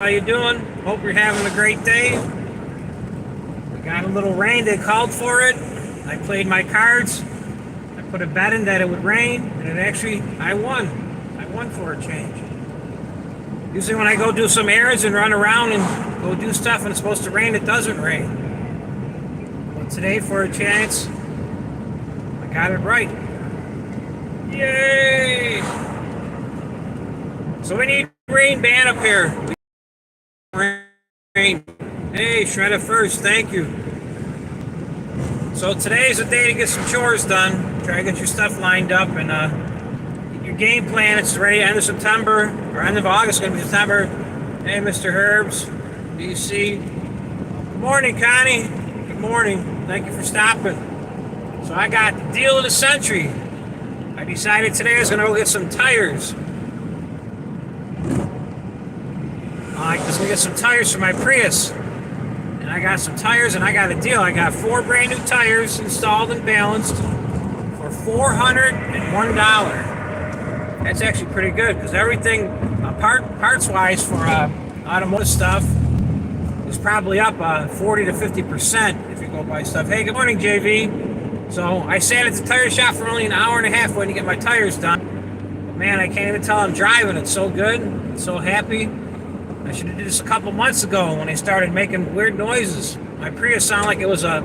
How you doing? Hope you're having a great day. We got a little rain. They called for it. I played my cards. I put a bet in that it would rain, and I won. I won for a change. Usually when I go do some errands and run around and go do stuff and it's supposed to rain, it doesn't rain. But today, for a chance, I got it right. Yay! So we need rain ban up here. Rain. Hey, shred it first. Thank you. So today's the day to get some chores done. Try to get your stuff lined up and get your game plan. It's ready end of September or end of August. Going to be September. Hey, Mr. Herbs, DC. Good morning, Connie. Good morning. Thank you for stopping. So I got the deal of the century. I decided today I was going to go get some tires. I was going to get some tires for my Prius. And I got some tires and I got a deal. I got 4 brand new tires installed and balanced for $401. That's actually pretty good because everything parts-wise for automotive stuff is probably up 40 to 50% if you go buy stuff. Hey, good morning, JV. So I sat at the tire shop for only an hour and a half waiting to get my tires done. But man, I can't even tell I'm driving. It's so good. I'm so happy. I should have did this a couple months ago when I started making weird noises. My Prius sounded like it was a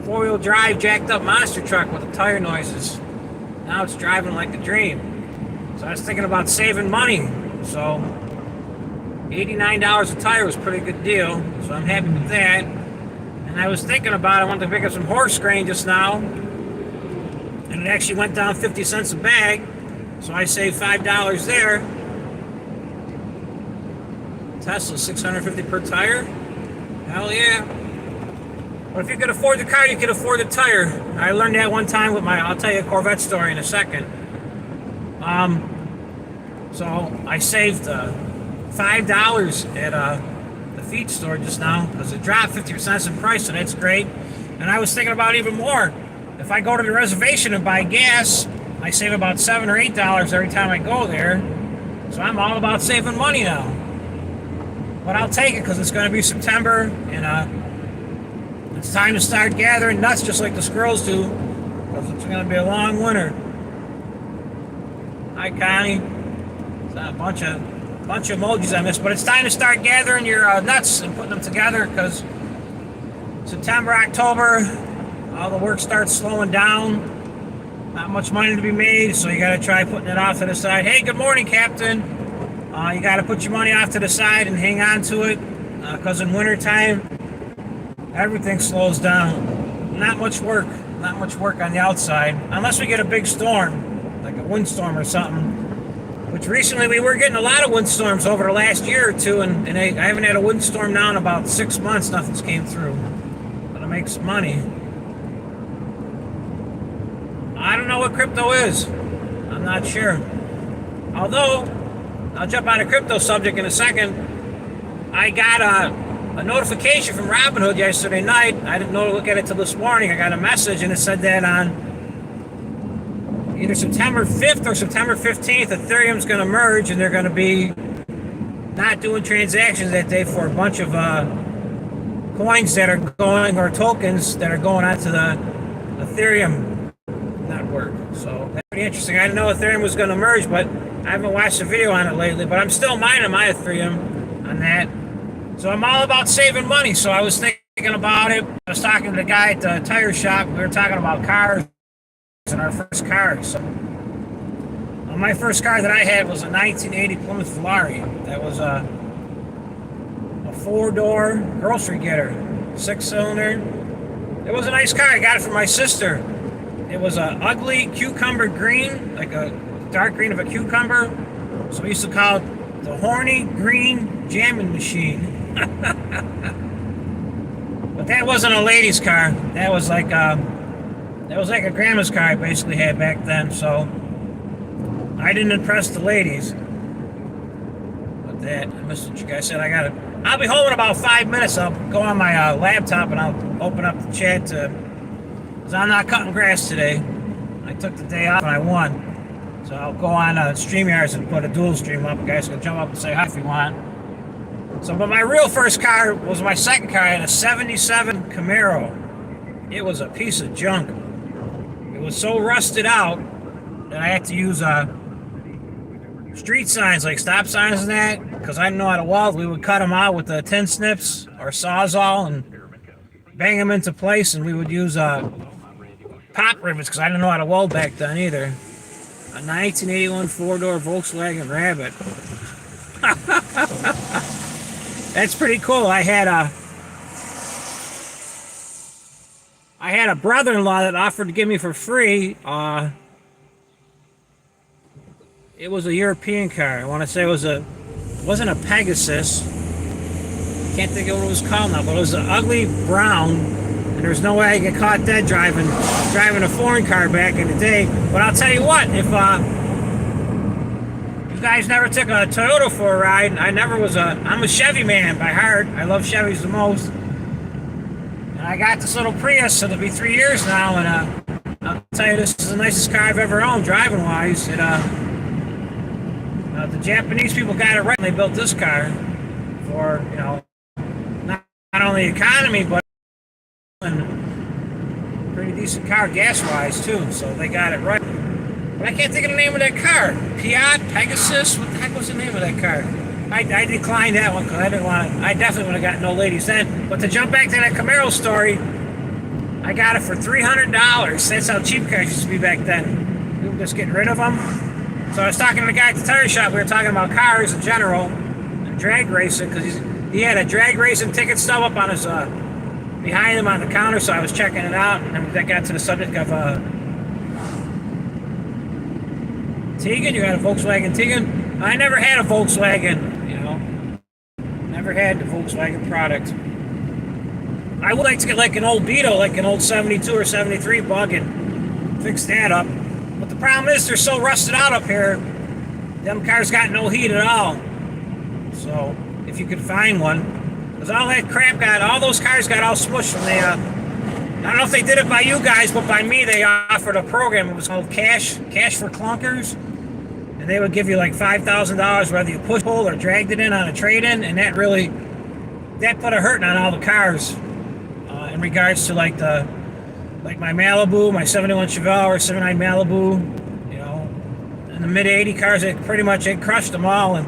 4-wheel drive jacked up monster truck with the tire noises. Now it's driving like a dream. So I was thinking about saving money. So $89 a tire was a pretty good deal. So I'm happy with that. And I was thinking about I wanted to pick up some horse grain just now. And it actually went down 50 cents a bag. So I saved $5 there. Tesla, $650 per tire. Hell yeah. But if you could afford the car, you could afford the tire. I learned that one time with I'll tell you a Corvette story in a second. So I saved $5 at the feed store just now because it dropped 50% in price, so that's great. And I was thinking about even more. If I go to the reservation and buy gas, I save about $7 or $8 every time I go there. So I'm all about saving money now. But I'll take it because it's going to be September and it's time to start gathering nuts just like the squirrels do because it's going to be a long winter. Hi, Connie. It's a bunch of emojis I missed, but it's time to start gathering your nuts and putting them together because September, October, all the work starts slowing down. Not much money to be made, so you got to try putting it off to the side. Hey, good morning, Captain. You got to put your money off to the side and hang on to it because in wintertime, everything slows down. Not much work on the outside, unless we get a big storm, like a windstorm or something, which recently we were getting a lot of windstorms over the last year or two, and I haven't had a windstorm now in about 6 months. Nothing's came through, but it makes money. I don't know what crypto is. I'm not sure. Although, I'll jump on a crypto subject in a second. I got a notification from Robinhood yesterday night. I didn't know to look at it till this morning. I got a message and it said that on either September 5th or September 15th, Ethereum's going to merge and they're going to be not doing transactions that day for a bunch of coins that are going, or tokens that are going onto the Ethereum network. So that's pretty interesting. I didn't know Ethereum was going to merge, but I haven't watched a video on it lately, but I'm still mining my Ethereum on that. So I'm all about saving money. So I was thinking about it. I was talking to the guy at the tire shop. We were talking about cars and our first cars. So my first car that I had was a 1980 Plymouth Volare. That was a 4-door grocery getter, 6-cylinder. It was a nice car. I got it from my sister. It was an ugly cucumber green, like a dark green of a cucumber. So we used to call it the horny green jamming machine. But that wasn't a lady's car. That was like a grandma's car I basically had back then. So I didn't impress the ladies. But that, I missed what you guys said. I'll be home in about 5 minutes. I'll go on my laptop and I'll open up the chat because I'm not cutting grass today. I took the day off and I won. So I'll go on StreamYards and put a dual stream up. You guys can jump up and say hi if you want. So, but my real first car was my second car. I had a 77 Camaro. It was a piece of junk. It was so rusted out that I had to use street signs, like stop signs and that, because I didn't know how to weld. We would cut them out with the tin snips or Sawzall and bang them into place, and we would use pop rivets because I didn't know how to weld back then either. A 1981 four-door Volkswagen Rabbit. That's pretty cool. I had a brother-in-law that offered to give me for free. It was a European car. I want to say it wasn't a Pegasus. Can't think of what it was called now, but it was an ugly brown, and there was no way I could get caught dead driving a foreign car back in the day. But I'll tell you what, if you guys never took a Toyota for a ride, I'm a Chevy man by heart. I love Chevys the most. And I got this little Prius, so it'll be 3 years now, and I'll tell you, this is the nicest car I've ever owned, driving-wise. The Japanese people got it right when they built this car for, not only economy, but pretty decent car gas-wise, too. So they got it right. But I can't think of the name of that car. Pegasus? What the heck was the name of that car? I declined that one because I definitely would have gotten no ladies then. But to jump back to that Camaro story, I got it for $300. That's how cheap cars used to be back then. We were just getting rid of them. So I was talking to the guy at the tire shop. We were talking about cars in general and drag racing because he had a drag racing ticket stub up on his behind him on the counter. So I was checking it out, and then that got to the subject of Tegan. You got a Volkswagen Tegan? I never had a Volkswagen. Never had the Volkswagen product. I would like to get like an old Beetle, like an old 72 or 73 bug, and fix that up. But the problem is they're so rusted out up here, them cars got no heat at all. So if you could find one, because all that crap all those cars got all smushed from the, I don't know if they did it by you guys, but by me they offered a program. It was called Cash for Clunkers. And they would give you like $5,000 whether you push, pull, or dragged it in on a trade-in, and that put a hurting on all the cars in regards to like my Malibu, my 71 Chevelle or 79 Malibu, in the mid-80 cars, it crushed them all. And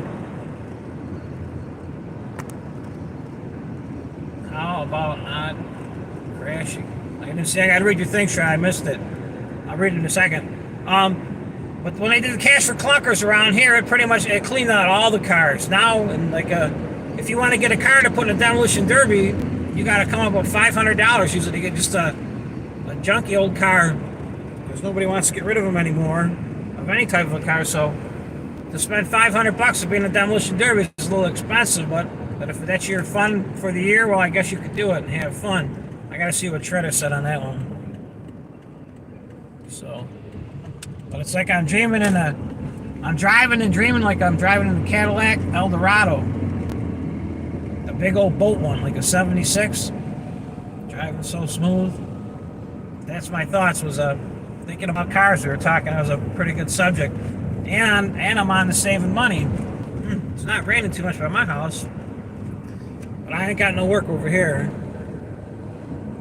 how about not crashing? I didn't say I got to read your thing, sure, I missed it. I'll read it in a second. But when they did the Cash for Clunkers around here, it cleaned out all the cars. Now, and if you want to get a car to put in a demolition derby, you got to come up with $500 usually to get just a junky old car, because nobody wants to get rid of them anymore, of any type of a car. So to spend $500 to be in a demolition derby is a little expensive, but if that's your fun for the year, well, I guess you could do it and have fun. I got to see what Shredder said on that one. So. But it's like I'm driving and dreaming like I'm driving in a Cadillac Eldorado. A big old boat one, like a 76. Driving so smooth. That's my thoughts, was thinking about cars we were talking. It was a pretty good subject. And I'm on to saving money. It's not raining too much by my house. But I ain't got no work over here.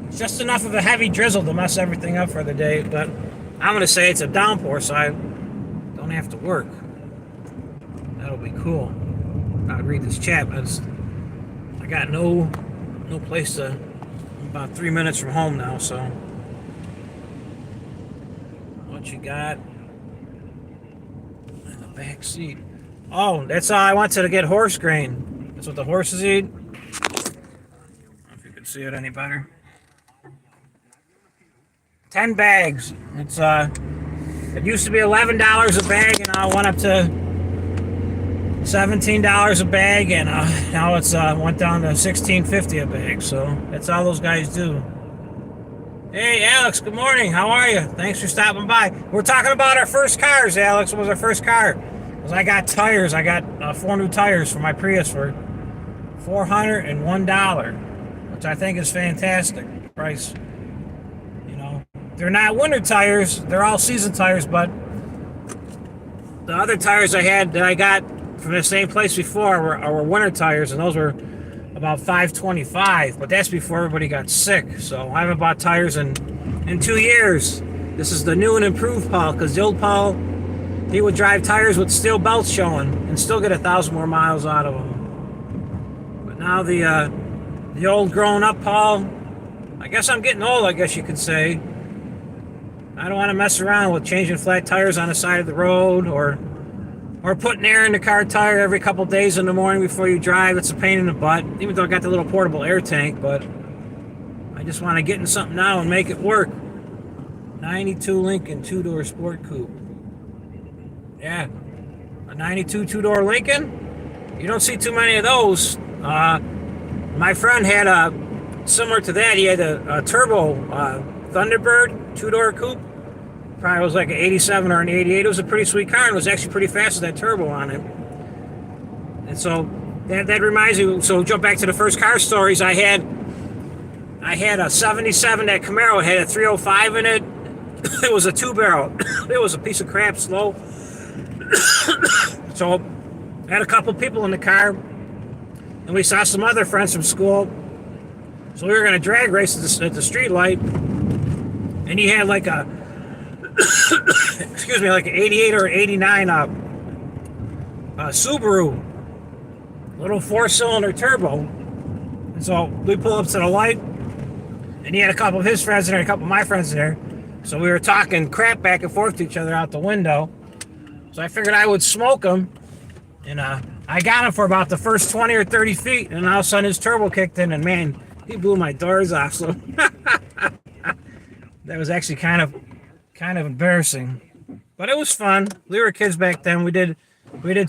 It's just enough of a heavy drizzle to mess everything up for the day, but I'm going to say it's a downpour, so I don't have to work. That'll be cool. I'll read this chat, but I got no place to. I'm about 3 minutes from home now, so. What you got in the back seat? Oh, that's all I wanted to get horse grain. That's what the horses eat. I don't know if you can see it any better. 10 bags. It used to be $11 a bag, and now it went up to $17 a bag, and now it's went down to $16.50 a bag. So that's all those guys do. Hey, Alex. Good morning. How are you? Thanks for stopping by. We're talking about our first cars, Alex. What was our first car? Because I got tires. I got 4 new tires for my Prius for $401, which I think is fantastic price. They're not winter tires, they're all season tires, but the other tires I had that I got from the same place before were winter tires, and those were about 525. But that's before everybody got sick. So I haven't bought tires in 2 years. This is the new and improved Paul, because the old Paul, he would drive tires with steel belts showing and still get 1,000 more miles out of them. But now the old grown up Paul, I guess I'm getting old, I guess you could say. I don't want to mess around with changing flat tires on the side of the road or putting air in the car tire every couple days in the morning before you drive. It's a pain in the butt, even though I got the little portable air tank, but I just want to get in something now and make it work. 92 Lincoln 2-door Sport Coupe. Yeah, a 92 2-door Lincoln. You don't see too many of those. My friend had similar to that. He had a turbo Thunderbird 2-door coupe. Probably was like an 87 or an 88. It was a pretty sweet car, and it was actually pretty fast with that turbo on it. And so that reminds me. So jump back to the first car stories. I had a 77. That Camaro had a 305 in it. It was a 2-barrel. It was a piece of crap, slow. So I had a couple people in the car, and we saw some other friends from school. So we were going to drag race at the street light, and he had like a excuse me, like an 88 or 89 Subaru, little 4-cylinder turbo. And so we pull up to the light, and he had a couple of his friends in there, a couple of my friends in there. So we were talking crap back and forth to each other out the window. So I figured I would smoke him, and I got him for about the first 20 or 30 feet, and all of a sudden his turbo kicked in, and man, he blew my doors off. So that was actually kind of embarrassing, but it was fun. We were kids back then. We did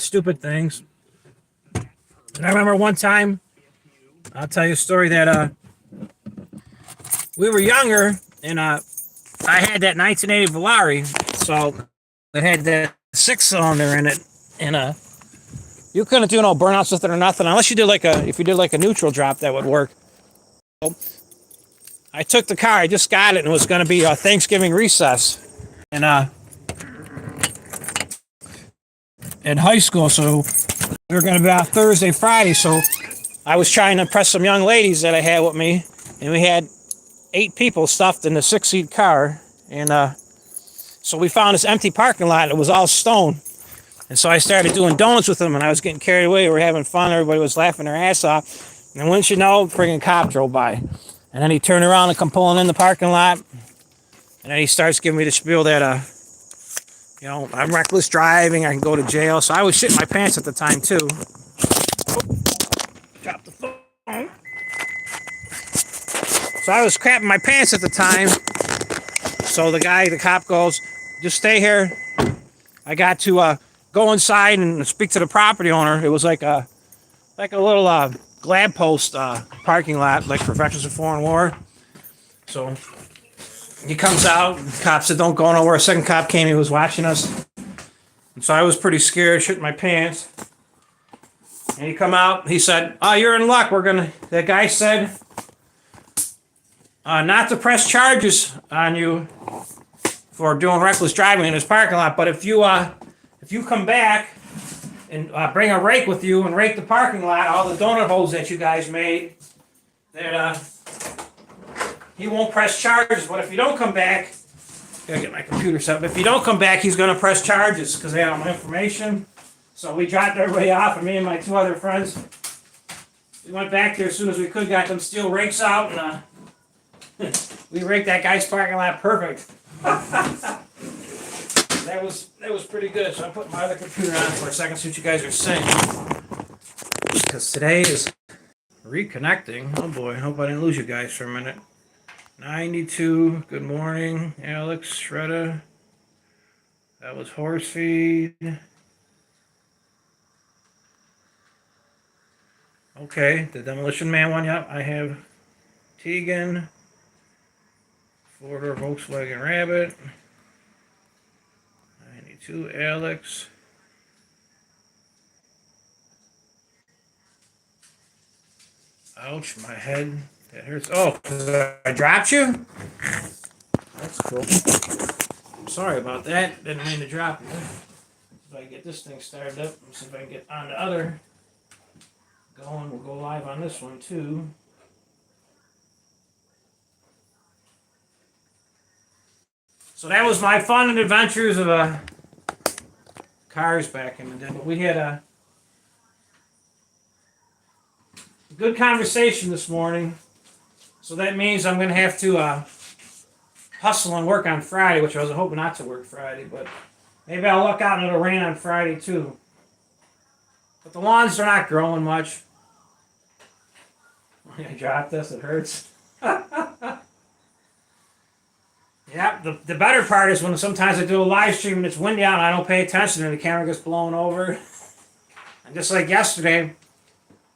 stupid things. And I remember one time, I'll tell you a story that we were younger, and I had that 1980 Volare, so it had that 6-cylinder in it, and you couldn't do no burnouts with it or nothing unless you did if you did like a neutral drop, that would work. So I took the car. I just got it, and it was going to be a Thanksgiving recess, and in high school. So we were going to be out Thursday, Friday. So I was trying to impress some young ladies that I had with me, and we had 8 people stuffed in the 6-seat car, and so we found this empty parking lot. It was all stone, and so I started doing donuts with them, and I was getting carried away. We were having fun. Everybody was laughing their ass off, and wouldn't you know, friggin' cop drove by. And then he turned around and come pulling in the parking lot. And then he starts giving me the spiel that, I'm reckless driving. I can go to jail. So I was shitting my pants at the time, too. Drop the phone. So I was crapping my pants at the time. So the cop goes, just stay here. I got to go inside and speak to the property owner. It was like a little glad post parking lot, like for Veterans of Foreign War. So he comes out, the cop said, don't go nowhere. A second cop came, he was watching us. And so I was pretty scared, shitting my pants. And he come out, he said, you're in luck. That guy said not to press charges on you for doing reckless driving in his parking lot, but if you come back and bring a rake with you and rake the parking lot, all the donut holes that you guys made, that he won't press charges. But if you don't come back, gotta get my computer set up. If you don't come back, he's gonna press charges because they have all my information. So we dropped everybody off, and me and my 2 other friends, we went back there as soon as we could, got them steel rakes out, and we raked that guy's parking lot perfect. That was pretty good. So I'm putting my other computer on for a second, see what you guys are saying. Because today is reconnecting. Oh boy, I hope I didn't lose you guys for a minute. 92, good morning, Alex, Shredda. That was horse feed. Okay, the Demolition Man one, yep. I have Tegan, 4-door Volkswagen Rabbit. 92, Alex. Ouch, my head. That hurts. Oh, because I dropped you? That's cool. I'm sorry about that. Didn't mean to drop you. if I get this thing started up, see if I can get on the other going. We'll go live on this one too. So that was my fun and adventures of cars back in the day. But we had a good conversation this morning. So that means I'm going to have to hustle and work on Friday, which I was hoping not to work Friday. But maybe I'll look out and it'll rain on Friday too. But the lawns are not growing much. I dropped this, it hurts. Yeah, the better part is when sometimes I do a live stream and it's windy out and I don't pay attention and the camera gets blown over. And just like yesterday,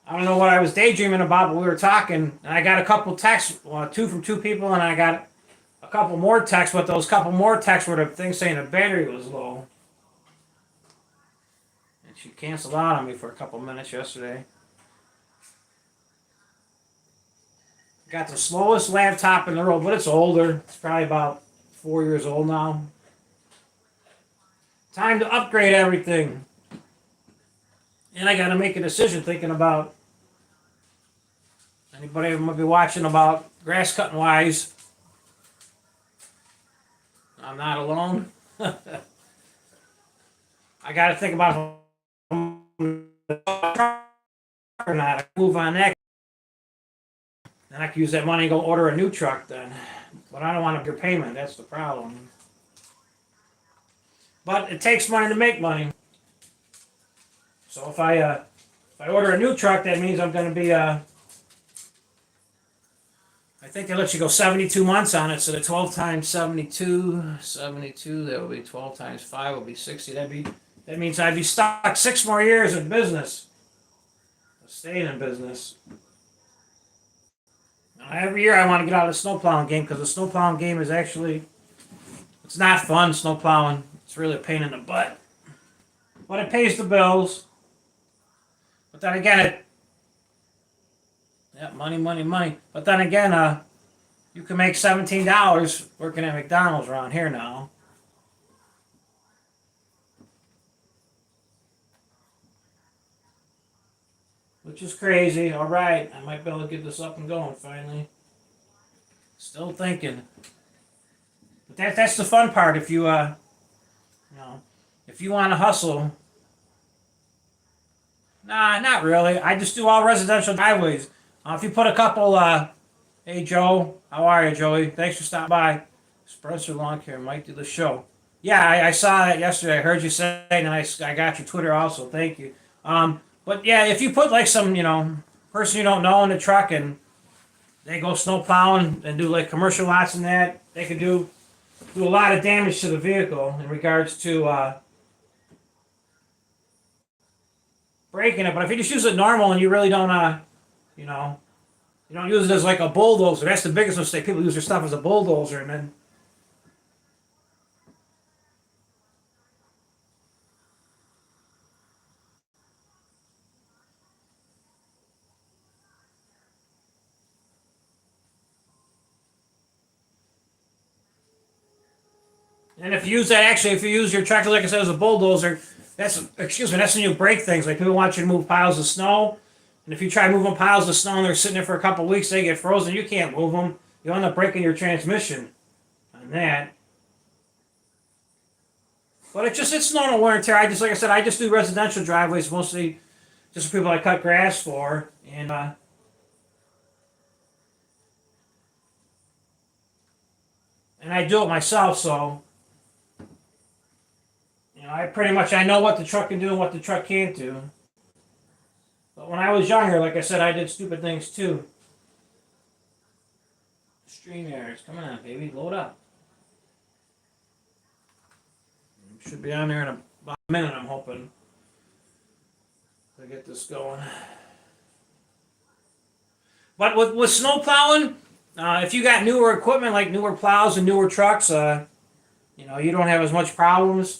I don't know what I was daydreaming about, but we were talking, and I got a couple texts, two from two people, and I got a couple more texts, but those couple more texts were the thing saying the battery was low. And she canceled out on me for a couple minutes yesterday. Got the slowest laptop in the world, but it's older. It's probably about 4 years old now. Time to upgrade everything. And I got to make a decision thinking about anybody who might be watching about grass cutting wise. I'm not alone. I got to think about or not. Move on that. Then I can use that money and go order a new truck then. But I don't want a bigger payment. That's the problem. But it takes money to make money. So if I order a new truck, that means I'm going to be, I think they let you go 72 months on it. So the 12 times 72, that would be 12 times 5 would be 60. That means I'd be stuck 6 more years in business. Staying in business. Every year I want to get out of the snowplowing game because the snowplowing game is actually, it's not fun, snowplowing. It's really a pain in the butt. But it pays the bills. But then again, money. But then again, you can make $17 working at McDonald's around here now. Which is crazy. All right, I might be able to get this up and going finally. Still thinking. But that's the fun part. If you if you want to hustle. Nah, not really. I just do all residential driveways. If you put a couple, hey Joe, how are you, Joey? Thanks for stopping by. Spencer Lawn Care might do the show. Yeah, I saw that yesterday. I heard you say, and I got your Twitter also. Thank you. But yeah, if you put like some, person you don't know in the truck and they go snow plowing and do like commercial lots and that, they could do a lot of damage to the vehicle in regards to breaking it. But if you just use it normal and you really don't, you don't use it as like a bulldozer. That's the biggest mistake. People use their stuff as a bulldozer and then. And if you use that, if you use your tractor, like I said, as a bulldozer, that's when you break things. Like people want you to move piles of snow, and if you try moving piles of snow and they're sitting there for a couple of weeks, they get frozen. You can't move them. You end up breaking your transmission on that. But it's normal wear and tear. Like I said, I just do residential driveways mostly, just for people I cut grass for, and I do it myself, so. I know what the truck can do and what the truck can't do. But when I was younger, like I said, I did stupid things too. Stream errors, come on, baby, load up. Should be on there in about a minute, I'm hoping, to get this going. But with snow plowing, if you got newer equipment like newer plows and newer trucks, you don't have as much problems.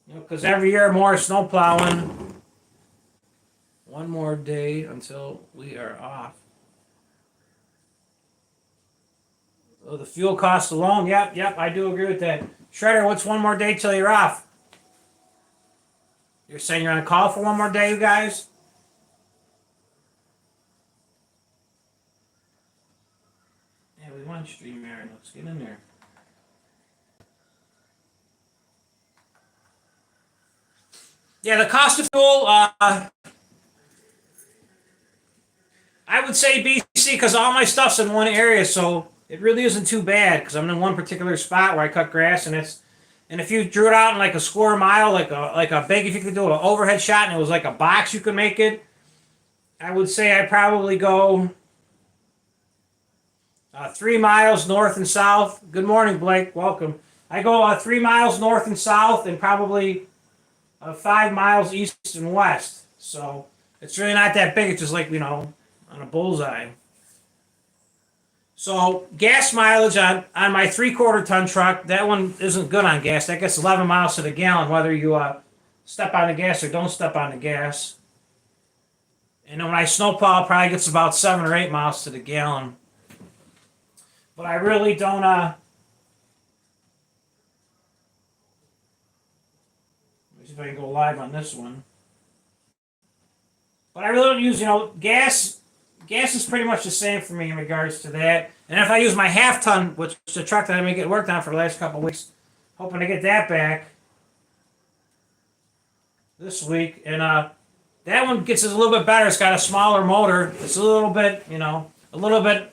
Because every year more snow plowing. One more day until we are off. Oh, the fuel cost alone. Yep, I do agree with that. Shredder, what's one more day till you're off? You're saying you're on call for one more day, you guys? Yeah, we want StreamYard. Let's get in there. Yeah, the cost of fuel, I would say BC because all my stuff's in one area, so it really isn't too bad because I'm in one particular spot where I cut grass, and if you drew it out in like a square mile, like a big, if you could do an overhead shot and it was like a box, you could make it. I would say I probably go 3 miles north and south. Good morning, Blake. Welcome. I go 3 miles north and south, and probably 5 miles east and west. So it's really not that big. It's just like on a bullseye. So gas mileage on my 3/4 ton truck, that one isn't good on gas. That gets 11 miles to the gallon, whether you step on the gas or don't step on the gas. And then when I snowplow, it probably gets about 7 or 8 miles to the gallon. But I really don't. Let me see if I can go live on this one. But I really don't use, gas. Gas is pretty much the same for me in regards to that. And if I use my 1/2 ton, which is the truck that I've been getting worked on for the last couple of weeks, hoping to get that back this week. And that one gets us a little bit better. It's got a smaller motor. It's a little bit, a little bit,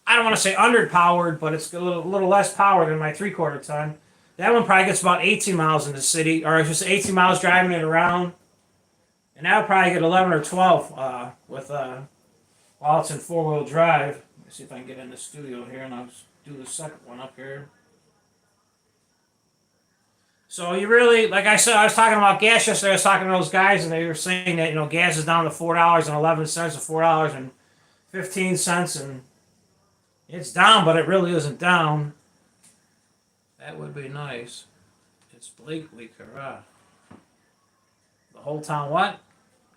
I don't want to say underpowered, but it's a little less power than my 3/4 ton. That one probably gets about 18 miles in the city, or just 18 miles driving it around. And that would probably get 11 or 12 while it's in 4-wheel drive. Let me see if I can get in the studio here, and I'll do the second one up here. So you really, like I said, I was talking about gas yesterday. I was talking to those guys, and they were saying that gas is down to $4.11 to $4.15, and it's down, but it really isn't down. That would be nice. It's Blake week, hurrah! The whole town what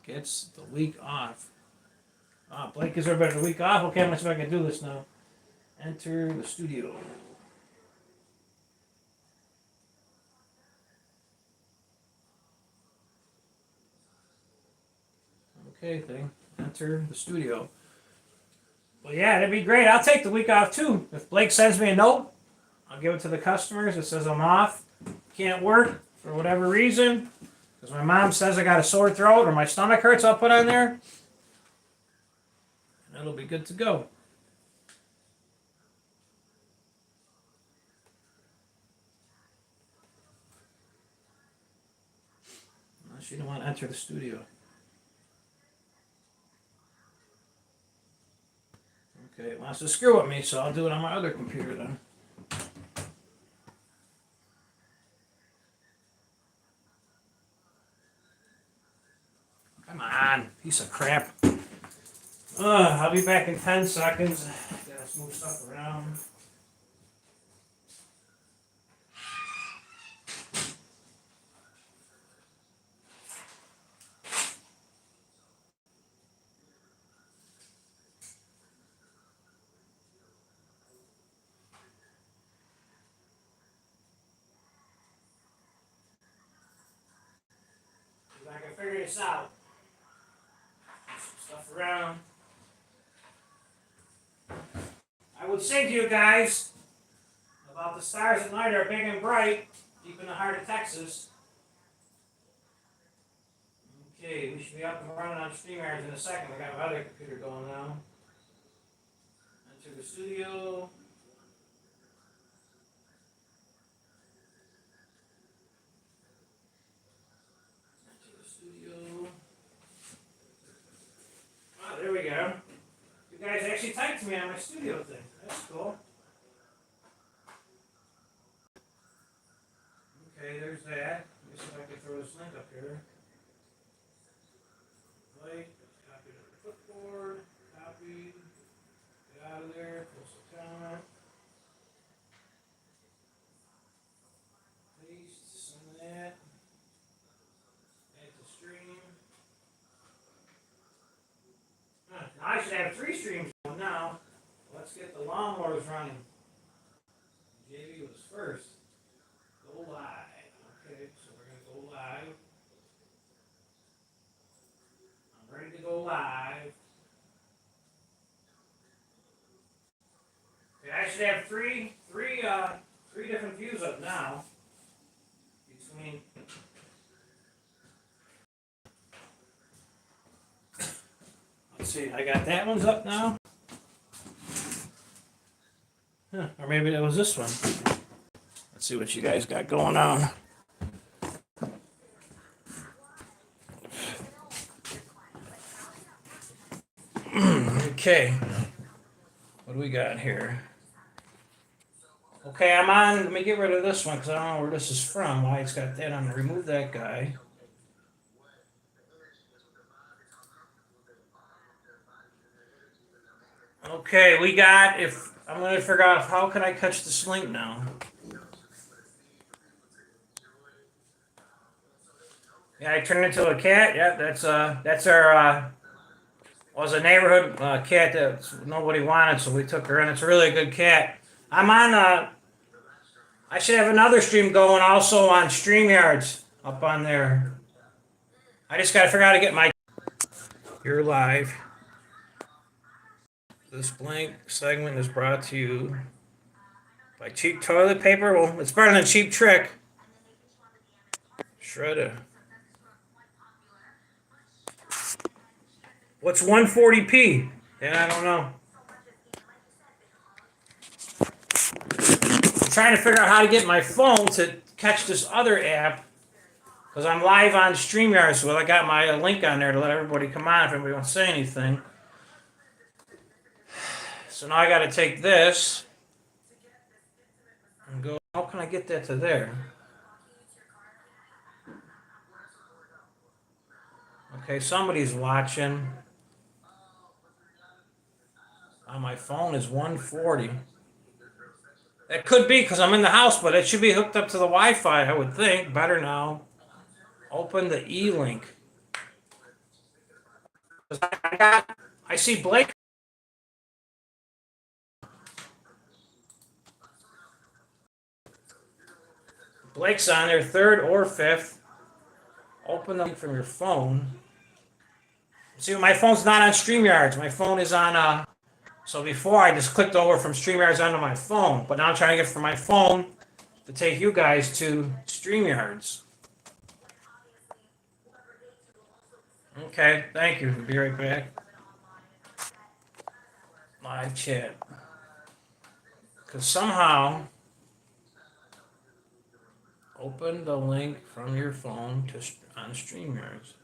gets the week off. Blake gives everybody the week off. Okay, I'm gonna see if I can do this now. Enter the studio. Okay, thing. Enter the studio. Well, yeah, that'd be great. I'll take the week off too. If Blake sends me a note, I'll give it to the customers. It says I'm off, can't work for whatever reason, because my mom says I got a sore throat or my stomach hurts. I'll put on there, and it'll be good to go. Unless you don't want to enter the studio. Okay, it wants to screw with me, so I'll do it on my other computer then. Come on, piece of crap. I'll be back in 10 seconds. Gotta move stuff around. I can figure this out. Move some stuff around. I would say to you guys about the stars at night are big and bright deep in the heart of Texas. Okay, we should be up and running on StreamYard in a second. I got my other computer going now. Enter the studio. Enter the studio. Ah, there we go. You guys actually typed to me on my studio thing. That's cool. Okay, there's that. Let me see if I can throw this link up here. Right, copy to the clipboard, copy, get out of there, close the counter. Paste, send that. Add to stream. Now I should have 3 streams going now. Let's get the lawnmowers running. Ready to go live. Okay, I should have three different views up now. Between let's see, I got that one's up now. Huh, or maybe that was this one. Let's see what you guys got going on. Okay, what do we got here? Okay, I'm on. Let me get rid of this one because I don't know where this is from. Why it's got that. I'm gonna remove that guy. Okay, we got. If I'm gonna figure out how can I catch this link now. Yeah, I turned into a cat. Yeah, that's our was a neighborhood cat that nobody wanted, so we took her in. It's a really good cat. I'm on. I should have another stream going also on StreamYards up on there. I just got to figure out how to get my. You're live. This blank segment is brought to you by cheap toilet paper. Well, it's better than Cheap Trick. Shredder. What's 140p? Yeah, I don't know. I'm trying to figure out how to get my phone to catch this other app because I'm live on StreamYard, so I got my link on there to let everybody come on if anybody wants to say anything. So now I got to take this and go. How can I get that to there? Okay, somebody's watching. On my phone is 140. It could be because I'm in the house, but it should be hooked up to the Wi-Fi, I would think. Better now. Open the e-link. I see Blake. Blake's on there, third or fifth. Open the link from your phone. See, my phone's not on StreamYards. My phone is on. So before I just clicked over from StreamYards onto my phone, but now I'm trying to get from my phone to take you guys to StreamYards. Okay, thank you. Be right back. Live chat. Because somehow, open the link from your phone to on StreamYards.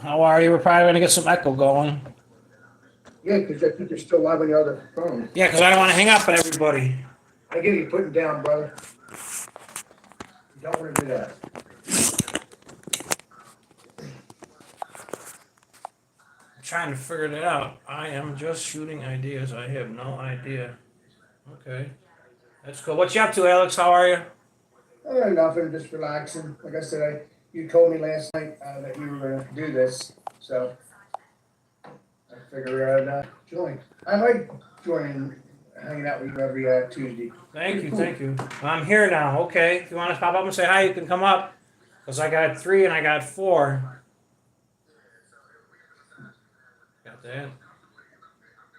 How are you? We're probably going to get some echo going. Yeah, because I think you're still live on your other phone. Yeah, because I don't want to hang up on everybody. I get you putting down, brother. You don't want to do that. I'm trying to figure that out. I am just shooting ideas. I have no idea. Okay. That's cool. What you up to, Alex? How are you? Nothing, just relaxing. Like I said, you told me last night that you were going to do this, so I figured I'd join. I like joining, hanging out with you every Tuesday. Thank you, thank you. I'm here now. Okay. If you want to pop up and say hi, you can come up. Because I got 3 and I got 4. Got that.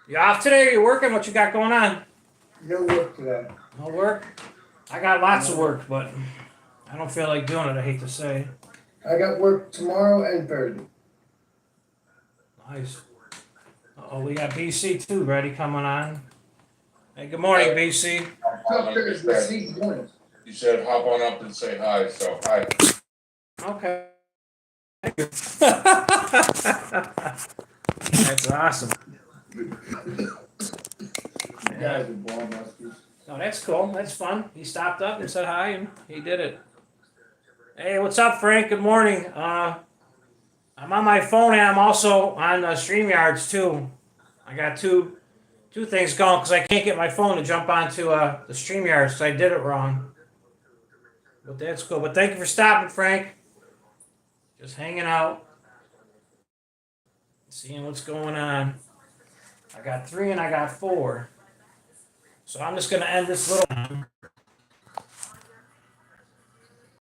You off today or you working? What you got going on? No work today. No work? I got lots of work, but I don't feel like doing it, I hate to say. I got work tomorrow and Thursday. Nice. Oh, we got BC too, ready coming on. Hey, good morning, BC. You said hop on up and say hi, so hi. Okay. That's awesome. Guys are ball busters. No, that's cool. That's fun. He stopped up and said hi, and he did it. Hey, what's up, Frank? Good morning. I'm on my phone, and I'm also on StreamYards too. I got two things going because I can't get my phone to jump onto the StreamYards because I did it wrong. But that's cool. But thank you for stopping, Frank. Just hanging out, seeing what's going on. I got 3 and I got 4. So I'm just going to end this little